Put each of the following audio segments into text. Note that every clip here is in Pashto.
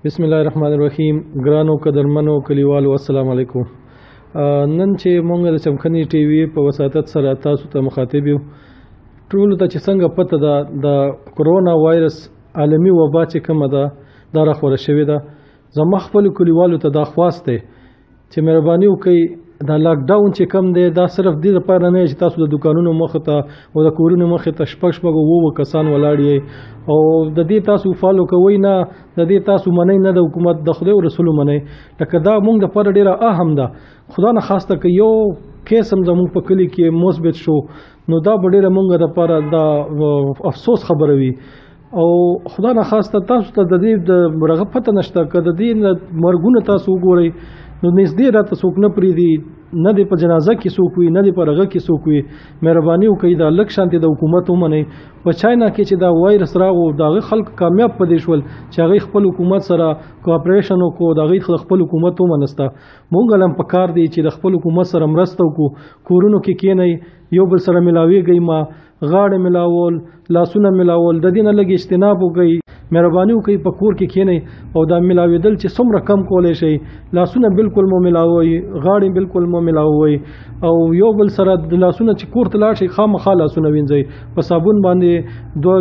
بسم الله الرحمن الرحیم. ګرانو قدرمنو کلیوالو السلام علیکم. نن چې مونږ د چمکني ټي وي په وساتت سره تاسو ته مخاطب یو. ټول ته چې څنګه پته ده د کرونا وایرس عالمي وبا چې کومه ده دا راخوره شوې ده. زما خپل کلیوالو ته دا خواست دی چې مهرباني وکړئ دا لاک ډاون چې کم دی دا صرف دې لپاره نه چې تاسو د دکانونو مخ ته او د کورونو مخ ته شپږ وو کسان ولاړ یې او د دې تاسو فالو کوئ نه د دې تاسو منئ نه د حکومت د خدای او رسول منئ. لکه دا مونږ د پر ډیره اهم ده. خدا نه خواسته که یو کیس هم زموږ په کلی کې مثبت شو نو دا ډیره مونږ د پر د افسوس خبره وي او خدا نه خواسته تاسو ته د دې د رغه پته نشته که د دې مرګونه تاسو وګورئ نو نږدې راته څوک نه پرېږدي نه دی په جنازه کې څوک وي نه دی په رغه کې څوک وي. مهرباني وکړئ دا لږ شانتې د حکومت ومنئ. په چاینا کې چې دا وایرس راغو د هغې خلک کامیاب پدې شول چې هغوی خپل حکومت سره کوآپریشن وکړو د هغوی خپل حکومت ومنسته. مونږ هم پکار دی چې د خپل حکومت سره مرسته وکړو. کورونو کې کښېنئ یو بل سره ملاویږئ ما غاړې ملاول لاسونه ملاول د دې نه لږ اجتناب وکړئ. مهرباني وکړئ په کور کې کښېنئ او دا ملاوېدل چې څومره کم کولی شئ. لاسونه بالکل مو ملاوئ غاړې بالکل مو ملاوئ او یو بل سره د لاسونه چې کور ته لاړ شئ خامخا لاسونه وینځئ په صابون باندې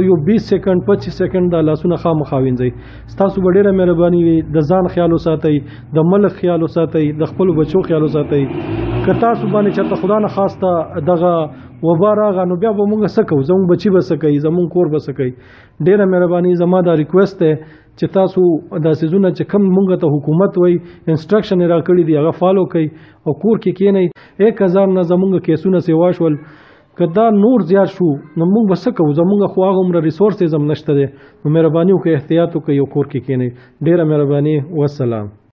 یو 20 سیکنډ 25 سیکنډ دا لاسونه خامخا وینځئ. ستاسو به ډېره مهرباني وي. د ځان خیال وساتئ د ملک خیال وساتئ د خپلو بچو خیال وساتئ. که تاسو باندې چېرته خدا نه خواسته دغه وبا راغه نو بیا به مونږ څه کوو زموږ بچي به څه کوي زموږ کور به څه کوي. ډېره مهرباني زما دا ریکویسټ دی چې تاسو دا سیزونه چې کم مونږ ته حکومت وایي انسټرکشن یې راکړي دي هغه فالو کوئ او کور کې کښېنئ. 1000 نه زموږ کیسونه سیوا شول. که دا نور زیات شو نو مونږ به څه کوو زموږ خو هغه عمره ریسورسز هم نشته دی. نو مهرباني وکړئ احتیاط وکړئ او کور کې کښېنئ. ډېره مهرباني والسلام.